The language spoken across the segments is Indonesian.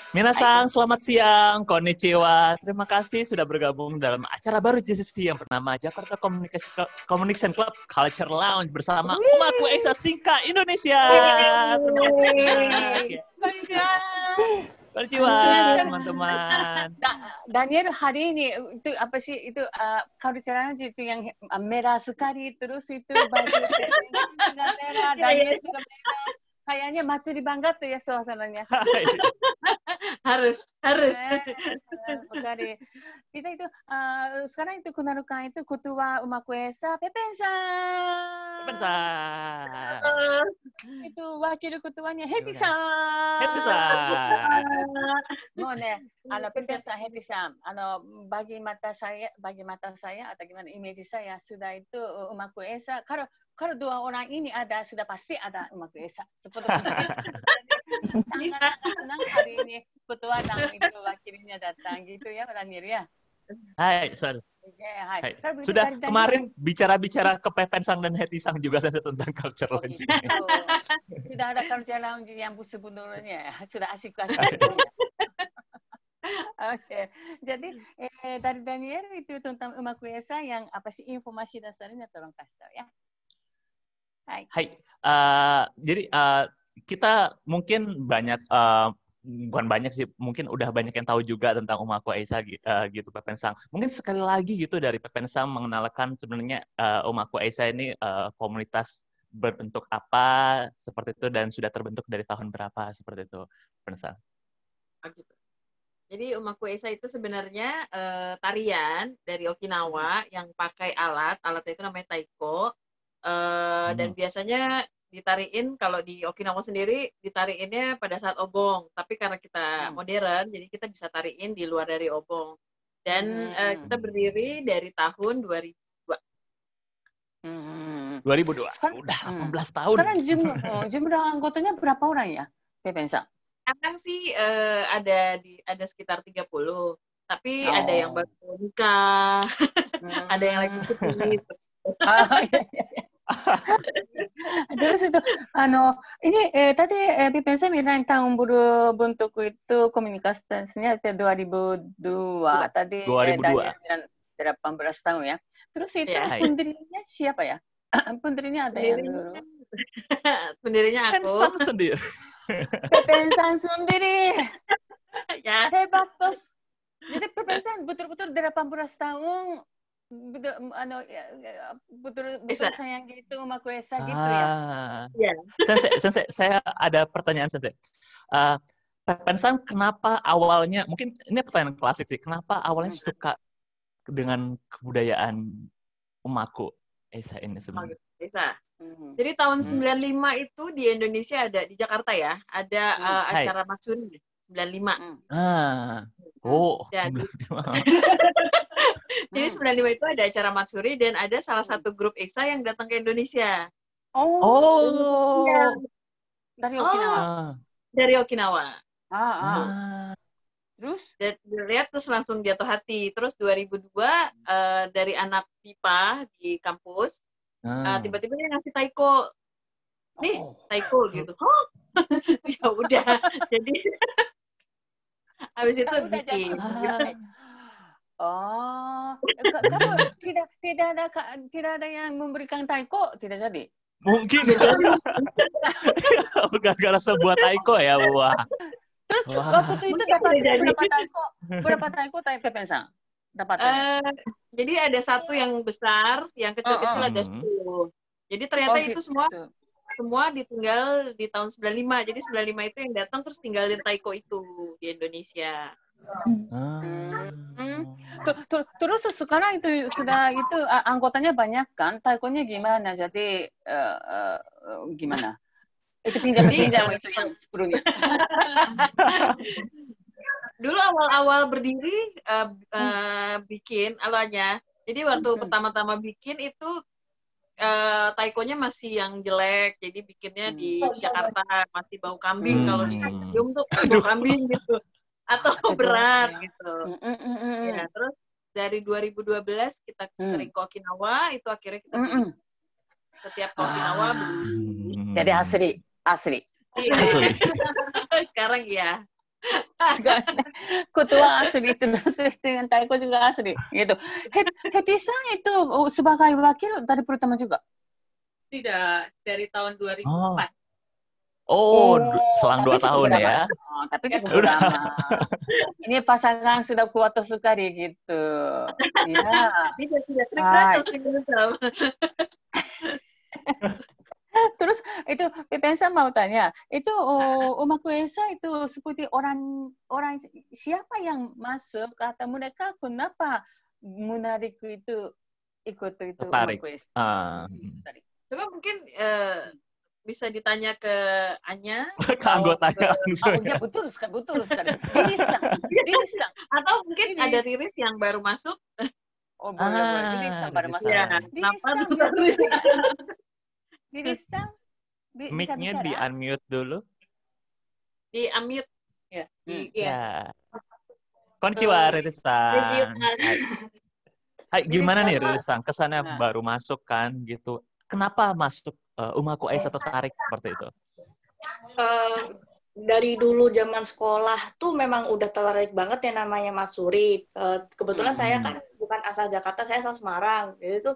Minasang, selamat siang, konnichiwa. Terima kasih sudah bergabung dalam acara baru JCC yang bernama Jakarta Communication Club Culture Lounge bersama Umaku Esa Singka Indonesia. Terima kasih banyak ya. Konnichiwa, teman-teman. Daniel hari ini itu apa sih itu culture lounge itu yang merah sekali terus itu baju juga merah, Daniel juga merah. Kayaknya matsuri banget tuh ya suasananya. harus sekali. Kita itu sekarang itu kenalkan itu ketua Umaku Esa Pepen-san. Itu wakil ketuanya Heti-san. Mau nih, Pepen-san, Heti-san, bagi mata saya atau gimana image saya sudah itu Umaku Esa. Kalau dua orang ini ada, sudah pasti ada Umaku Esa. Seperti itu. Sangat senang hari ini ketua dan itu wakilnya datang gitu ya, Daniel ya. Hai, Sir. Hai. Sudah kemarin bicara-bicara ke Pepen-sang dan Heti-sang juga saya tentang culture lounge ini. Sudah ada culture lounge yang sebenarnya sudah asik-asik. Oke, jadi dari Daniel itu tentang Umaku Esa yang apa sih informasi dasarnya tolong kasih tahu ya. Hai. Jadi kita mungkin banyak, bukan banyak sih, mungkin udah banyak yang tahu juga tentang Umaku Esa gitu, Pepen-sang. Mungkin sekali lagi gitu dari Pepen-sang mengenalkan sebenarnya Umaku Esa ini komunitas berbentuk apa, seperti itu, dan sudah terbentuk dari tahun berapa, seperti itu, Pepen-sang. Jadi Umaku Esa itu sebenarnya tarian dari Okinawa yang pakai alatnya itu namanya taiko. Dan biasanya ditariin kalau di Okinawa sendiri ditariinnya pada saat obong, tapi karena kita modern jadi kita bisa tariin di luar dari obong. Dan kita berdiri dari tahun 2002. 2002. Sekarang, udah 18 tahun. Sekarang jumlah anggotanya berapa orang ya, Pepen-san? Sekarang sih ada sekitar 30. Tapi ada yang baru nikah, ada yang lagi sedikit. Terus itu ini tadi Pepen-san bilang tahun berbentuk itu komunikasinya itu 2002 tadi 2002. 18 tahun ya. Terus itu pendirinya siapa ya? Pendirinya ada yang dulu. Pendirinya aku. Pepen-san sendiri. Pepen-san sendiri. Ya. Hebat bos. Jadi Pepen-san betul-betul 18 tahun betul sayang gitu Umaku Esa gitu ya. Sensei, saya ada pertanyaan Sensei. Pepen-san kenapa awalnya, mungkin ini pertanyaan klasik sih, kenapa awalnya suka dengan kebudayaan Umaku Esa ini sebenarnya? Jadi tahun 95 itu di Indonesia ada di Jakarta ya, ada acara Matsuri 95. Jadi 95 itu ada acara Matsuri dan ada salah satu grup Esa yang datang ke Indonesia. Dari Okinawa. Dari Okinawa. Terus? Dan dilihat terus langsung jatuh hati. Terus 2002 dari anak BIPA di kampus tiba-tiba dia ngasih taiko. Nih, taiko gitu. Ya udah. Jadi habis itu bikin. Kamu tidak ada yang memberikan taiko, tidak jadi? Mungkin gara-gara sebuah taiko ya, wah. Terus waktu itu dapat berapa taiko Pepen-san? Dapatnya? Jadi ada satu yang besar, yang kecil-kecil ada 10. Jadi ternyata itu semua ditinggal di tahun 95. Jadi 95 itu yang datang terus tinggalin taiko itu di Indonesia. Terus sekarang itu sudah itu anggotanya banyak kan? Taikonya gimana? Jadi gimana? Itu pinjam itu yang sebelumnya. Dulu awal-awal berdiri bikin alanya. Jadi waktu pertama-tama bikin itu taikonya masih yang jelek. Jadi bikinnya di Jakarta masih bau kambing kalau di stadium tuh bau kambing gitu. Atau berat gitu. Ya, terus dari 2012 kita sering ke Okinawa, itu akhirnya kita setiap ke Okinawa beli. Jadi asli. Sekarang iya. Ketua asli terus dengan taiko juga asli gitu. Heti-san itu sebagai wakil dari pertama juga. Tidak, dari tahun 2004. Selang 2 tahun lama. ya. Tapi cukup lama. Ini pasangan sudah kuat sekali gitu. Ya. Tidak Terus itu Pepensa mau tanya, itu Umaku Esa itu seperti orang siapa yang masuk atau mereka kenapa menarik itu ikut itu Tertarik. Umaku Esa? Coba mungkin bisa ditanya ke Anya, ke anggotanya langsung. Oh ya betul sekali. Riris-san. Atau mungkin ada Riris yang baru masuk. Oh boleh. Riris-san baru masuk. Ya, Riris-san mic-nya di unmute dulu. Di unmute. Ya. Konnichiwa, Riris-san. Hai, gimana nih Riris-san? Kesannya baru masuk kan gitu. Kenapa masuk Umaku Aisa tertarik seperti itu? Dari dulu zaman sekolah tuh memang udah tertarik banget ya namanya Matsuri. Kebetulan saya kan bukan asal Jakarta, saya asal Semarang. Jadi tuh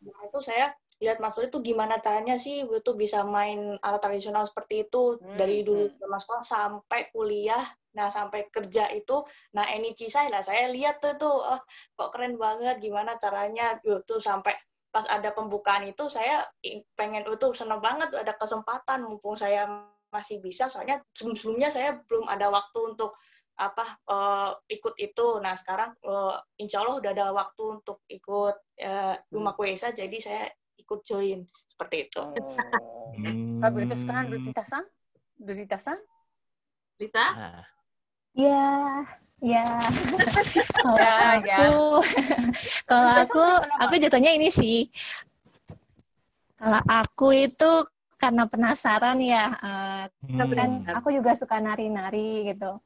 itu saya lihat Matsuri tuh gimana caranya sih itu bisa main alat tradisional seperti itu dari dulu zaman sekolah sampai kuliah. Nah, sampai kerja itu, nah Enichi saya lihat tuh kok keren banget gimana caranya tuh sampai pas ada pembukaan itu saya pengen seneng banget ada kesempatan mumpung saya masih bisa, soalnya sebelumnya saya belum ada waktu untuk ikut itu. Nah sekarang insya Allah udah ada waktu untuk ikut Umaku Aisa, jadi saya ikut join seperti itu. Tapi itu sekarang Rita-san? Rita? Ya. Kalau aku jatuhnya ini sih. Kalau aku itu karena penasaran ya, kan aku juga suka nari-nari gitu.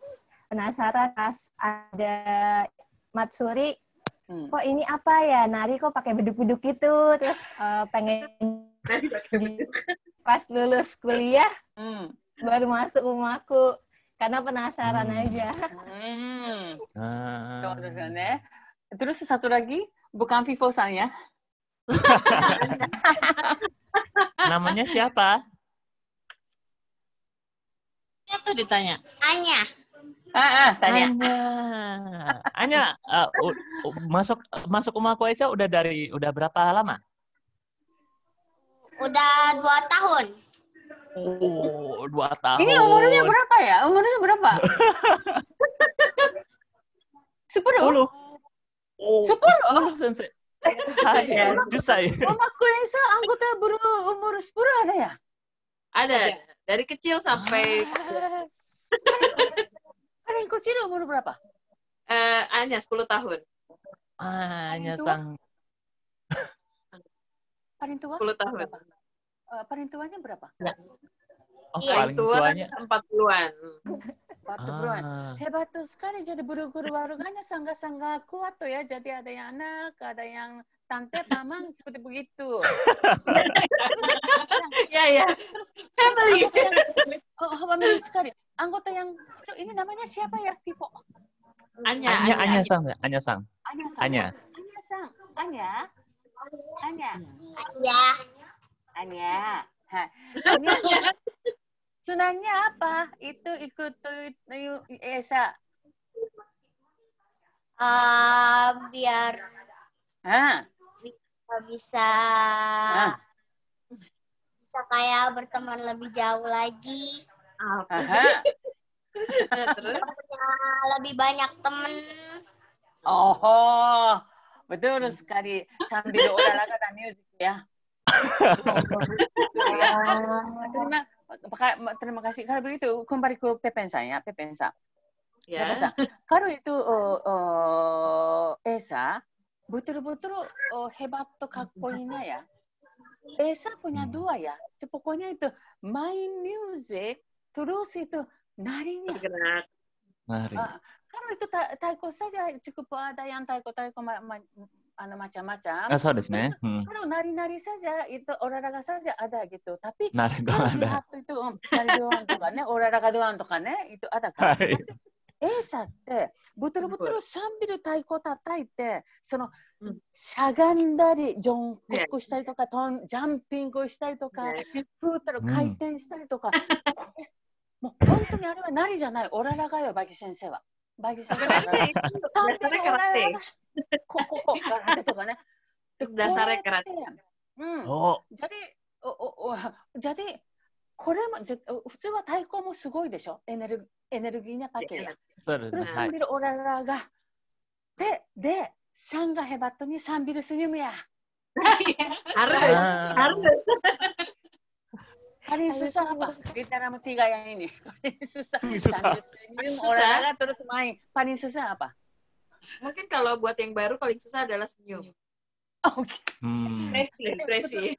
Penasaran pas ada Matsuri, kok ini apa ya, nari kok pakai beduk-beduk gitu, terus pengen pas lulus kuliah baru masuk Umaku. Karena penasaran aja. Terus satu lagi, bukan Vivo-san ya? Namanya siapa? Itu ditanya. Anya. Tanya. Anya, masuk Umaku Aisa udah berapa lama? Udah 2 tahun. 2 tahun. Ini umurnya berapa ya? 10? 10? Sensei. Hai, Jusai. Umaku Aisa anggota umur 10 ada ya? Ada. Dari kecil sampai... Paling kecil umur berapa? Anya 10 tahun. Anya sang. Paling tua? 10 tahun. Paling tuanya berapa? Paling tuanya 40-an. 40-an. Hebat sekali, jadi guru-guru warganya sangat-sangat kuat tuh ya. Jadi ada yang anak, ada yang tante, paman, seperti begitu. Ya. Family. Family sekali. Anggota yang ini namanya siapa ya, Vivo? Anya sang. Sunanya apa? Itu ikut Esa. Biar bisa kayak berteman lebih jauh lagi. Terus lebih banyak temen. Betul sekali, sambil olahraga dan musik ya. Terima kasih. Kalau begitu kembali ke Pepensa ya, Pepensa. Kalau itu Esa betul-betul hebat tuh kakkoinya ya. Esa punya 2 ya. Pokoknya itu main musik terus itu narinya. Nari. Kalau itu taiko saja cukup ada yang taiko macam-macam.そうですね。Kalau nari-nari saja itu olahraga saja ada gitu. Tapi なるほど kalau ada. lihat itu nari doangとかね、olahraga doang とかね、itu ada kan. はい。 Tapi Esa ってbetul-betul sambil 太鼓叩いて、そのしゃがんだり、ジョンコックしたりとか、ジャンピングをしたりとか、プータル回転したりとか、これもう本当にあれはなりじゃない、オララがよ、バギ先生は。バギ先生は。Dasarnya karate. こ空手とかね。Dasarnya karate. Jadi、これも普通は太鼓もすごいでしょ、エネルギーnya pakai ya. そうですね。 Terus sambil olahraga. De, sang hebatnya sambil senyum ya. Harus. Paling susah apa? Di antara tiga yang ini. Paling susah. Susah. Sambil senyum, olahraga terus main. Paling susah apa? Mungkin kalau buat yang baru paling susah adalah senyum. Oh gitu. Ekspresi.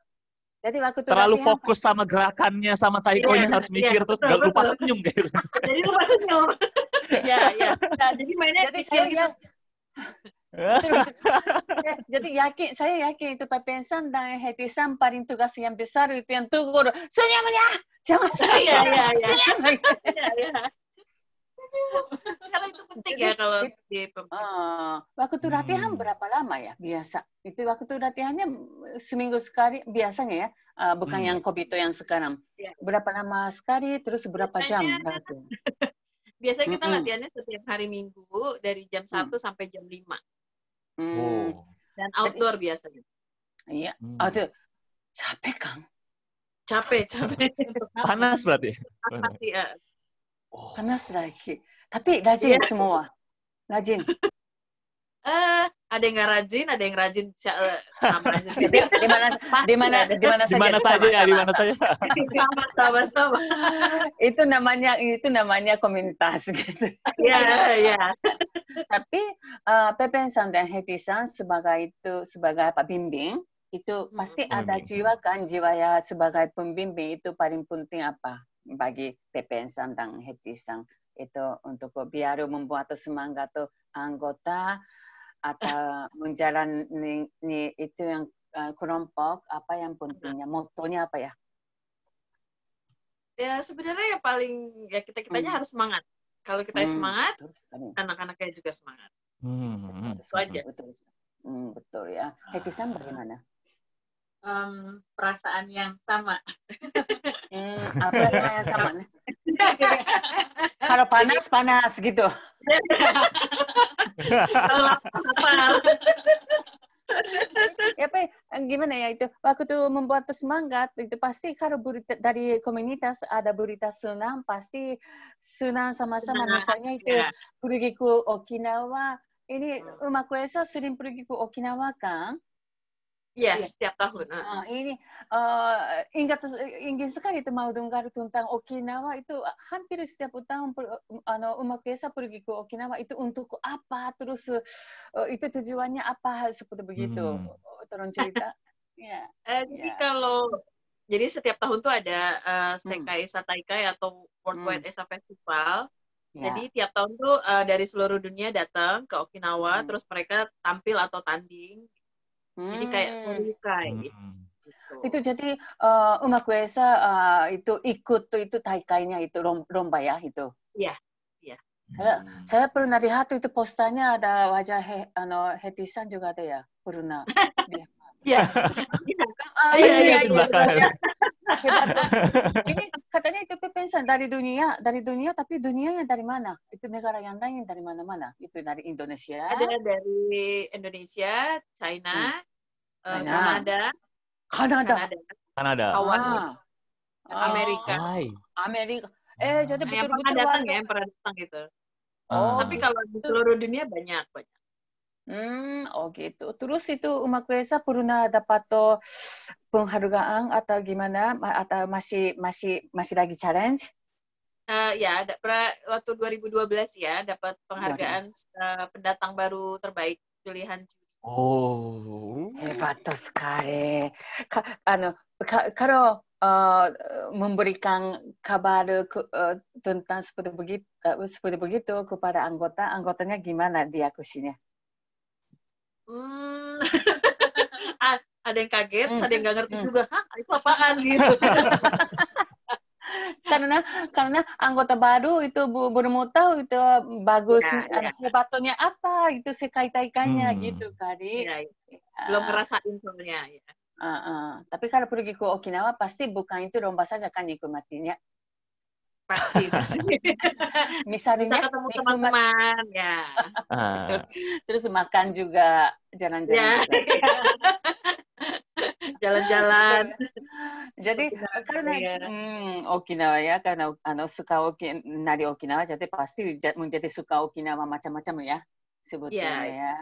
Jadi waktu itu Terlalu latihan, fokus sama gerakannya, sama taikonya, harus mikir terus nggak lupa senyum kayak gitu. Jadi lupa senyum. Ya. Jadi mainnya jadi kecil gitu. Jadi saya yakin itu Pepensan dan Hetisan paling tugas yang besar itu yang tegur senyumnya, jangan Iya. senyum. Karena itu penting ya kalau di waktu itu latihan berapa lama ya biasa? Itu waktu itu latihannya seminggu sekali biasanya ya, bukan yang Kobito yang sekarang. Berapa lama sekali, terus berapa jam? Biasanya kita latihannya setiap hari Minggu dari jam 1 sampai jam 5. Dan outdoor biasanya. Iya. Aduh, capek kan? Capek. Panas berarti. Panas lagi. Tapi rajin semua. Rajin. Ada yang nggak rajin, ada yang rajin sama aja. Di mana saja. Sama. Itu namanya komunitas gitu. Iya. Tapi Pepen-san dan Heti-san sebagai pembimbing itu pasti ada jiwa ya sebagai pembimbing itu paling penting apa bagi Pepen-san dan Heti-san itu untuk biar membuat semangat anggota atau menjalani itu yang kelompok, apa yang pentingnya, motonya apa ya? Ya sebenarnya yang paling ya kitanya harus semangat. Kalau kita semangat, anak-anaknya juga semangat. Itu aja. Betul ya. Heti-san bagaimana? Perasaan yang sama. Perasaan yang sama. Kalau panas gitu. Ya, gimana ya itu? Waktu itu membuat semangat itu pasti kalau dari komunitas ada berita senang, pasti senang sama-sama. Misalnya itu pergi ke Okinawa. Ini Umaku Esa sering pergi ke Okinawa kan? Iya, setiap tahun. Ini ingin sekali itu mau dengar tentang Okinawa itu hampir setiap tahun Umaku Esa pergi ke Okinawa itu untuk apa? Terus itu tujuannya apa? Seperti begitu. Tolong cerita. Jadi setiap tahun tuh ada Sekai Esa Taikai atau Worldwide Esa Festival. Jadi tiap tahun tuh dari seluruh dunia datang ke Okinawa, terus mereka tampil atau tanding. Jadi kayak Koryukai. Itu jadi Umaku Esa itu ikut itu taikainya itu lomba ya itu. Iya. Saya pernah lihat itu posternya ada wajah Heti-san juga ada ya, pernah. Iya. Ini katanya itu Pepen-san dari dunia tapi dunianya dari mana? Itu negara yang lain dari mana-mana? Itu dari Indonesia? Ada dari Indonesia, China, Kanada, Hawaii, Amerika. Jadi betul-betul yang pernah datang gitu. Tapi kalau di seluruh dunia banyak. Gitu. Terus itu Umaku Esa pernah dapat penghargaan atau gimana? Atau masih lagi challenge? Ya, waktu 2012 ya dapat penghargaan pendatang baru terbaik pilihan juri. Hebat sekali. Kalau memberikan kabar tentang seperti begitu kepada anggotanya gimana dia kusinya? ada yang kaget, ada yang nggak ngerti juga, hah itu apaan gitu. karena anggota baru itu baru mau tahu itu bagus, hebatnya apa itu sekaitannya gitu kali. Belum ngerasain soalnya. Ya. Tapi kalau pergi ke Okinawa pasti bukan itu lomba saja kan nikmatinya. Pasti. Misalnya bisa ketemu teman-teman ya. Terus makan juga, jalan-jalan juga. Jalan-jalan. Jadi karena Okinawa ya, karena suka nari Okinawa, jadi pasti menjadi suka Okinawa macam-macam ya sebetulnya ya.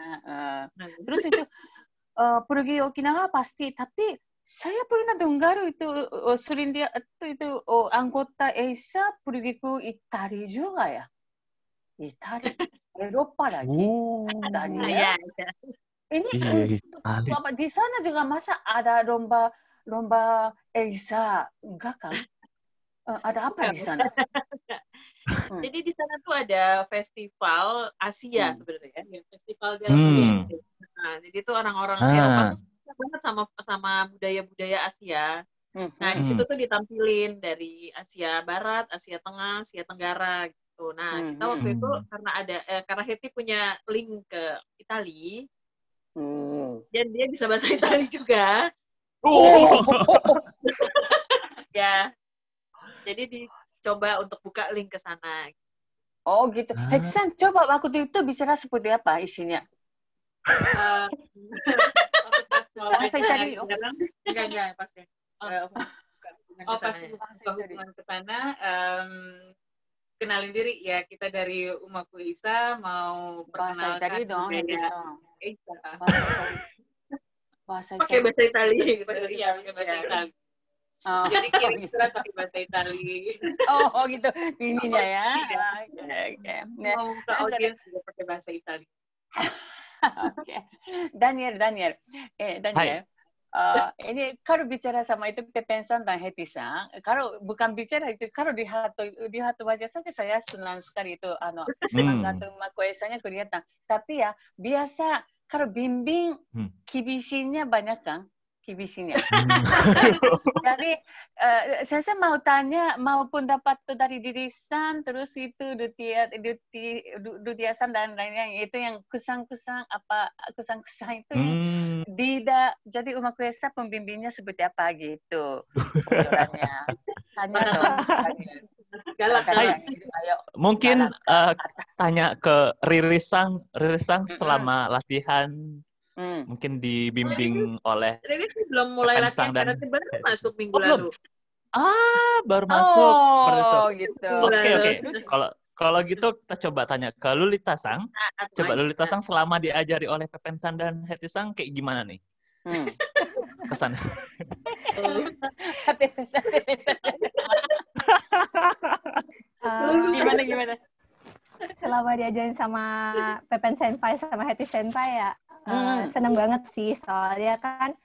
Terus itu pergi Okinawa pasti, tapi saya pernah dengar itu sering dia itu anggota ESA pergi ke Italia juga ya. Italia, Eropa lagi. Ya. Ini di sana juga masa ada lomba ESA, enggak kan? Ada apa di sana? Jadi di sana tuh ada festival Asia sebenarnya, festival Delphi. Nah, jadi itu orang-orang Eropa tuh suka banget sama budaya-budaya Asia. Nah, di situ tuh ditampilin dari Asia Barat, Asia Tengah, Asia Tenggara gitu. Nah, kita waktu itu karena Hetty punya link ke Italia. Dan dia bisa bahasa Italia juga. Ya. Jadi dicoba untuk buka link ke sana. Oh gitu. Hetsan, coba waktu itu bicara seperti apa isinya? Bahasa Italia. Enggak pasti. Pas hubungan ke sana, kenalin diri ya, kita dari Umaku Isa mau perkenalkan budaya Isa. Pakai bahasa Italia. Iya, pakai bahasa Italia. Jadi kira-kira pakai bahasa Italia. Oh gitu, ininya ya. Oke. Mau ke audiens juga pakai bahasa Italia. Oke. Daniel. Ini kalau bicara sama itu Pepen-san dan Hetty-san, kalau bukan bicara itu, kalau lihat wajah saja saya senang sekali itu semangat Umaku-nya kelihatan. Tapi ya biasa kalau bimbing kibishinya banyak kan? Kibishinya. Jadi saya mau tanya, mau pendapat dari diri-san, terus itu Dutia-san dan lainnya, itu yang kesan-kesan itu yang tidak. Jadi Umaku-esa pembimbingnya seperti apa gitu. Tanya dong. Galak. Mungkin tanya ke Riri-san selama latihan. Mungkin dibimbing oleh Riri belum mulai latihan karena baru masuk minggu lalu. Baru masuk. Oh, gitu. Oke. Kalau gitu kita coba tanya ke Lulita-san. Coba Lulita-san selama diajari oleh Pepen-san dan Hetty-san kayak gimana nih? Kesan. Gimana? Selama diajarin sama Pepen Senpai sama Hetty Senpai ya, seneng banget sih, soalnya kan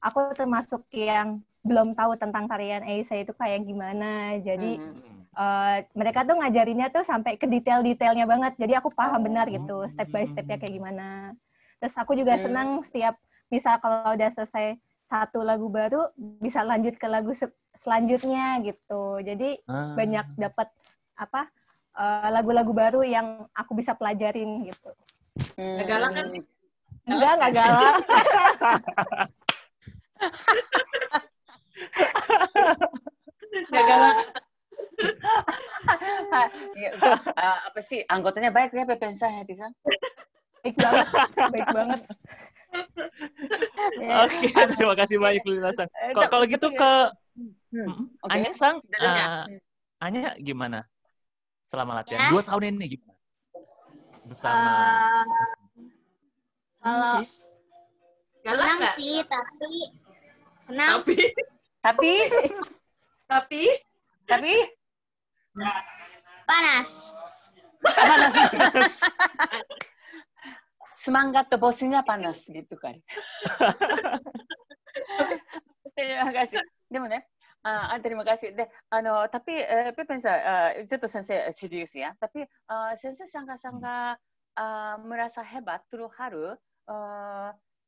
aku termasuk yang belum tahu tentang tarian Eisa itu kayak gimana. Jadi mereka tuh ngajarinnya tuh sampai ke detail-detailnya banget. Jadi aku paham benar gitu, step by stepnya kayak gimana. Terus aku juga senang setiap bisa kalau udah selesai satu lagu baru bisa lanjut ke lagu selanjutnya gitu. Jadi banyak dapat lagu-lagu baru yang aku bisa pelajarin gitu. Nggak galak kan? Enggak galak. Nggak galak. Apa sih, anggotanya baik ya Pepen-san, Hetty-san? Baik banget. Oke, terima kasih banyak Lulita-san. Kalau gitu ke Anya-san, Anya gimana selama latihan? 2 tahun ini gimana? Bersama. Kalau senang sih, tapi panas. Semangat bosnya panas gitu kan. Terima kasih. Terima kasih. Tapi Pepen-san, ちょっと先生 serius ya. Tapi sensei sangat-sangat merasa hebat through haru.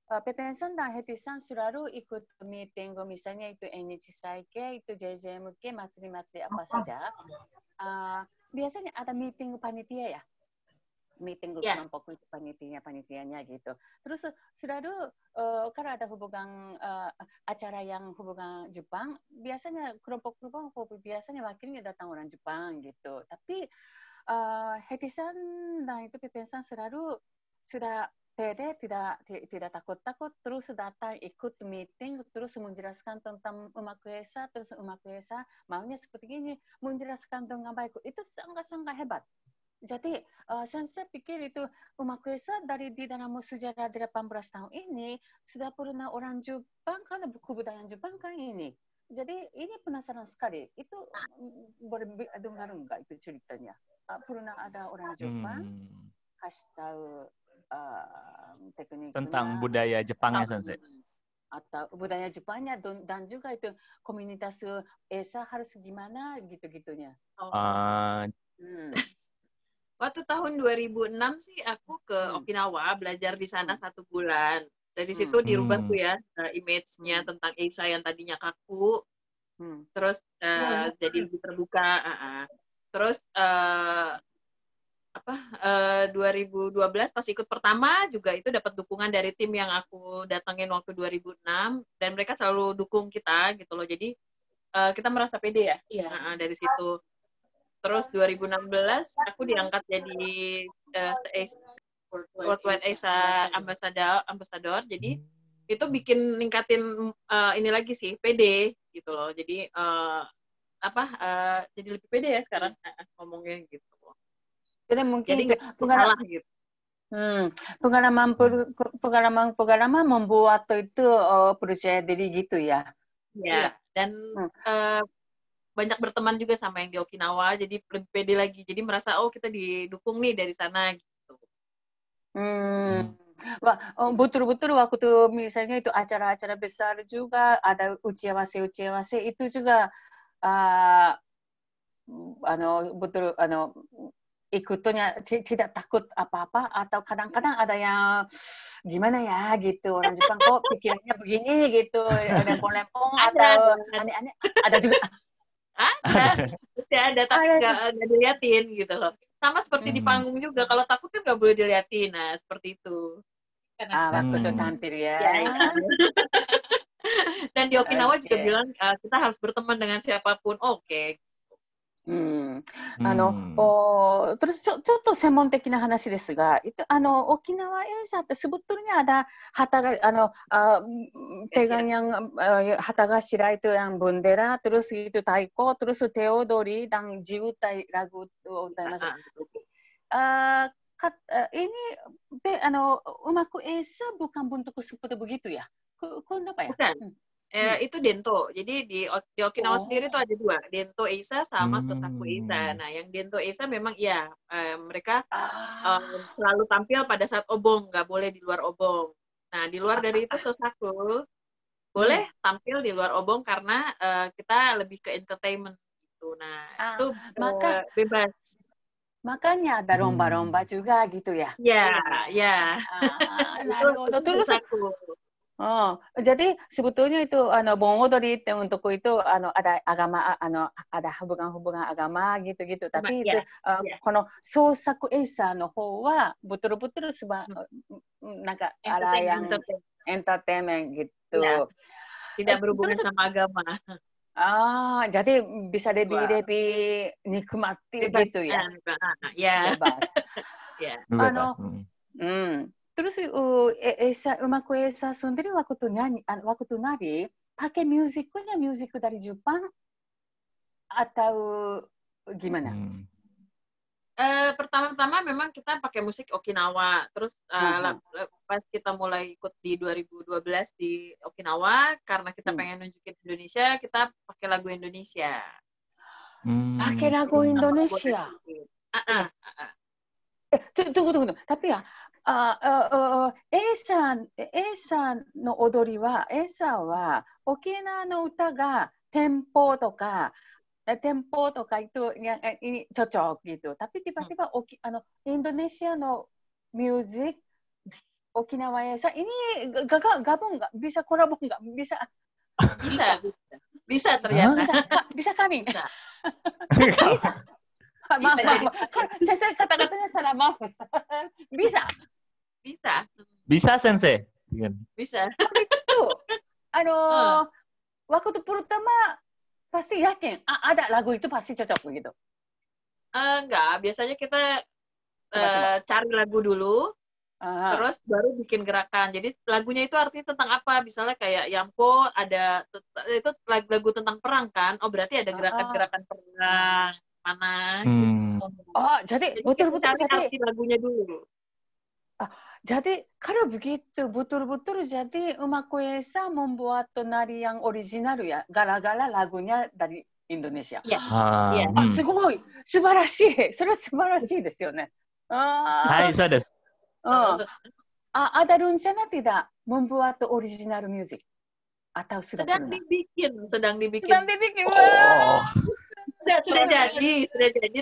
Peterson dan Hetisan selalu ikut meeting, misalnya itu NHK Saike, itu JJMK, matsuri-matsuri apa saja. Biasanya ada meeting panitia ya, meeting kelompok panitianya gitu. Terus selalu kalau ada hubungan acara yang hubungan Jepang, biasanya kelompok biasanya wakilnya datang orang Jepang gitu. Tapi Hetisan dan itu Peterson selalu sudah pede, tidak takut-takut, terus datang ikut meeting, terus menjelaskan tentang Umakuesa, terus Umakuesa maunya seperti ini, menjelaskan dengan baik. Itu sangat-sangat hebat. Jadi, saya pikir itu Umakuesa dari di dalam sejarah 18 tahun ini, sudah pernah orang Jepang, karena kebudayaan Jepang kan ini. Jadi, ini penasaran sekali. Itu boleh dengar enggak itu ceritanya? Pernah ada orang Jepang kasih tahu tekniknya tentang budaya Jepangnya, Sensei. Atau budaya Jepangnya dan juga itu komunitas ESA harus gimana gitu-gitunya. Waktu tahun 2006 sih aku ke Okinawa belajar di sana 1 bulan. Dari situ dirubah tuh ya image-nya tentang ESA yang tadinya kaku, terus jadi lebih terbuka. Terus 2012 pas ikut pertama juga itu dapat dukungan dari tim yang aku datangin waktu 2006 dan mereka selalu dukung kita gitu loh. Jadi kita merasa pede ya. Dari situ. Terus 2016 aku diangkat jadi Worldwide ESA Ambassador. Jadi itu bikin ningkatin ini lagi sih pede gitu loh. Jadi jadi lebih pede ya sekarang ngomongnya gitu. Jadi mungkin jadi pengalaman gitu. Pengalaman membuat itu percaya diri gitu ya. Iya. Dan banyak berteman juga sama yang di Okinawa, jadi lebih pede lagi. Jadi merasa kita didukung nih dari sana gitu. Wah, betul-betul waktu misalnya itu acara-acara besar juga ada ujiawase itu juga betul ikutnya tidak takut apa-apa atau kadang-kadang ada yang gimana ya gitu orang Jepang kok pikirannya begini gitu lempong-lempong atau aneh-aneh ada juga ada tapi nggak diliatin gitu loh, sama seperti di panggung juga kalau takut kan nggak boleh diliatin, nah seperti itu waktu itu tampil ya. Dan di Okinawa juga bilang kita harus berteman dengan siapapun. Oke. ちょっと専門的な話ですが、沖縄映写ってsebetulnya ada pegang yang hata gashira itu yang bendera, terus itu taiko, terus teodori dan jiutai lagu utaimasu. Ini Umakuesa bukan bentuk seperti begitu ya? Kenapa ya? Bukan. Itu Dento. Jadi di Okinawa sendiri itu ada 2, Dento Eisa sama Sosaku Eisa. Nah, yang Dento Eisa memang mereka selalu tampil pada saat obong, nggak boleh di luar obong. Nah, di luar dari itu Sosaku boleh tampil di luar obong karena kita lebih ke entertainment gitu. Nah, itu bebas. Makanya ada lomba-lomba juga gitu ya? Ya. Itu Sosaku. Jadi sebetulnya itu bongodori itu untuk itu ada agama ada hubungan agama gitu-gitu. Tapi itu kono Sosaku Eisa no hou wa betul-betul naka ada yang entertainment gitu. Ya. Tidak berhubungan sama agama. Jadi bisa lebih nikmati gitu ya. Bebas. Bebas. Terus Umakuesa sendiri waktu nari pakai musiknya musik dari Jepang atau gimana? Pertama-tama memang kita pakai musik Okinawa. Terus pas kita mulai ikut di 2012 di Okinawa, karena kita pengen nunjukin Indonesia, kita pakai lagu Indonesia. Pakai lagu Indonesia? Tunggu. Tapi ya, Aさんの踊りは、A さんは沖縄の歌がテンポとかitu yang ini cocok gitu. Tapi tiba-tiba Indonesia no music Okinawa Esa ini gabung nggak? Bisa kolabo nggak? Bisa. Bisa ternyata. Bisa kami. Bisa. Bisa. Maaf. Saya kata-katanya salah, maaf. Bisa. Bisa, Sensei. Bisa. Itu. Waktu pertama pasti yakin ada lagu itu pasti cocok begitu. Enggak, biasanya kita cari lagu dulu, terus baru bikin gerakan. Jadi lagunya itu artinya tentang apa? Misalnya kayak Yamko ada itu lagu tentang perang kan? Oh berarti ada gerakan-gerakan perang mana? Gitu. Oh jadi betul-betul cari arti lagunya dulu. Jadi kalau begitu betul-betul jadi Umaku Esa membuat nari yang original ya, gara-gara lagunya dari Indonesia. Iya. Sugoi, subarashi, subarashi desu yo ne. Hai, so desu. Ada rencana tidak membuat original music? Atau sedang dibikin. Oh. Sudah jadi,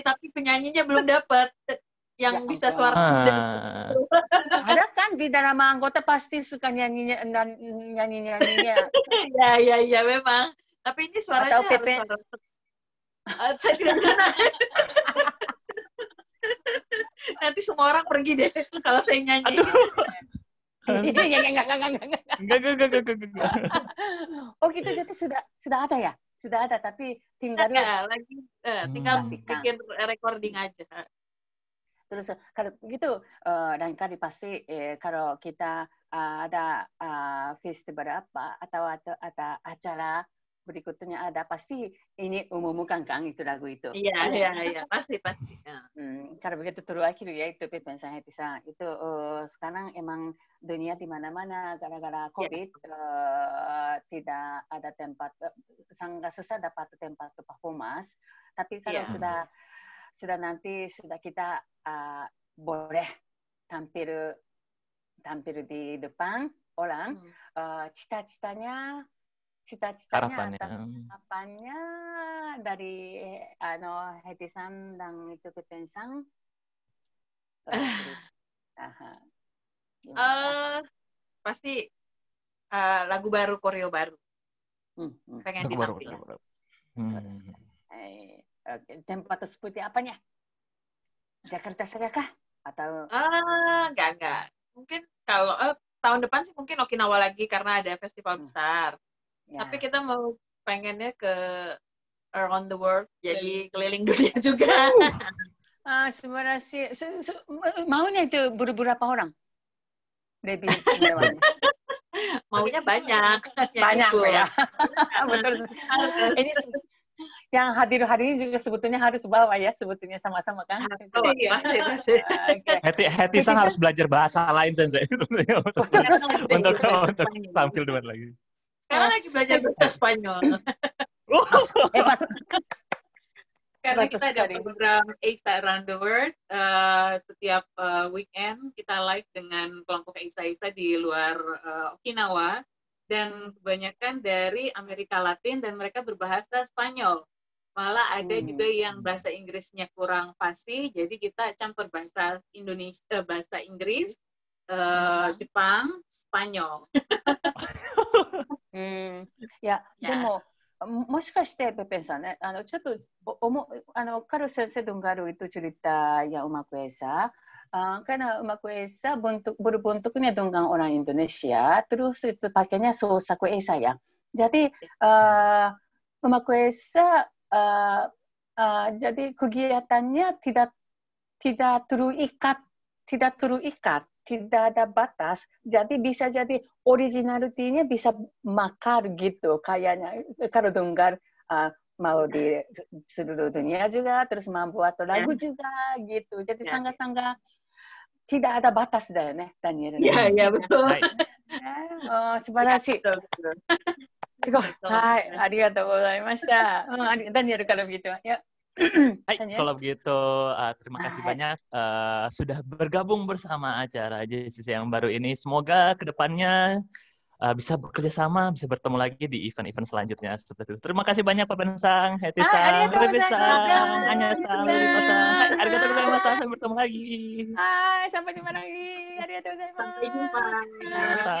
tapi penyanyinya belum dapat. Yang bisa suara ada kan di dalam anggota pasti suka nyanyinya. Ya memang. Tapi ini suaranya atau Pepe. Saya tidak kenal. Nanti semua orang pergi deh kalau saya nyanyi. Enggak. Oh gitu, jadi sudah ada ya? Sudah ada tapi tinggal tinggal bikin recording aja. Terus kalau begitu dan kali pasti kalau kita ada festival apa atau ada acara berikutnya ada pasti ini umumkan kan itu lagu itu. Iya pasti. Kalau begitu terakhir ya itu Pepen Sang Heti-san itu sekarang emang dunia di mana-mana gara-gara COVID tidak ada tempat sangat susah dapat tempat performance. Tapi kalau sudah kita boleh tampil di depan orang, cita-citanya harapannya dari Heti-san dan itu Pepen-san pasti lagu baru, koreo baru. Pengen ditampilkan. Tempat seperti apanya? Jakarta saja kah? Atau enggak. Mungkin kalau tahun depan sih mungkin Okinawa lagi karena ada festival besar. Ya. Tapi kita mau pengennya ke around the world, jadi keliling dunia juga. Sebenarnya maunya itu berapa orang? Lebih maunya banyak ya. Betul. Ini yang hadir hari ini juga sebetulnya harus bawa ya, sebetulnya sama-sama kan? Heti-san harus belajar bahasa lain Sensei untuk tampil depan lagi. Sekarang lagi belajar bahasa Spanyol. Hebat. Karena kita ada program AISA Around the World, setiap weekend kita live dengan kelompok AISA di luar Okinawa, dan kebanyakan dari Amerika Latin dan mereka berbahasa Spanyol. Malah ada juga yang bahasa Inggrisnya kurang fasih, jadi kita campur bahasa Inggris, Jepang, Spanyol. Ya, demo もしかしてペペンさんね、ちょっとkalau saya dengar itu cerita yang Umaku Esa, karena Umaku Esa berbentuknya dengan orang Indonesia, terus itu pakainya Sosaku Esa ya. Jadi Umaku Esa jadi kegiatannya tidak terikat, tidak ada batas. Jadi bisa jadi originalitinya bisa makar gitu kayaknya. Kalau dengar mau di seluruh dunia juga, terus membuat lagu juga gitu. Jadi sangat-sangat tidak ada batas dah ya, Daniel. Iya betul. Subarashi. Hai, arigatou gozaimashita. Daniel kalau begitu ya. Hai, kalau begitu terima kasih banyak sudah bergabung bersama acara JCC yang baru ini. Semoga kedepannya bisa bekerja sama, bisa bertemu lagi di event-event selanjutnya seperti itu. Terima kasih banyak Pak Bensang, Heti-san, arigatou Rebe-san, gozaimasu. Anya-san, Lolita-san. Arigatou gozaimasu. Sampai bertemu lagi. Sampai jumpa lagi. Arigatou gozaimasu. Sampai jumpa. Masa.